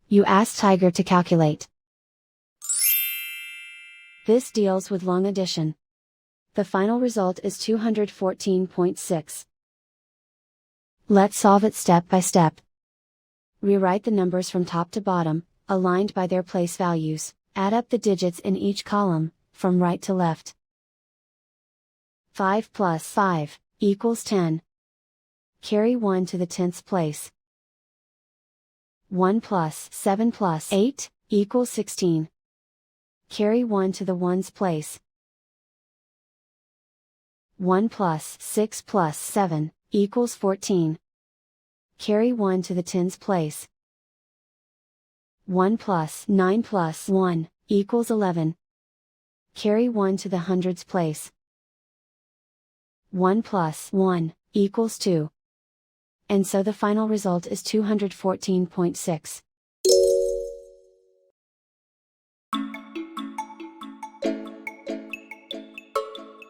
You ask Tiger to calculate. This deals with long addition. The final result is 214.6. Let's solve it step by step. Rewrite the numbers from top to bottom, aligned by their place values. Add up the digits in each column, from right to left. 5 plus 5 equals 10. Carry 1 to the 10th place. 1 plus 7 plus 8 equals 16. Carry 1 to the ones place. 1 plus 6 plus 7 equals 14. Carry 1 to the tens place. 1 plus 9 plus 1 equals 11. Carry 1 to the hundreds place. 1 plus 1 equals 2. And so the final result is 214.6.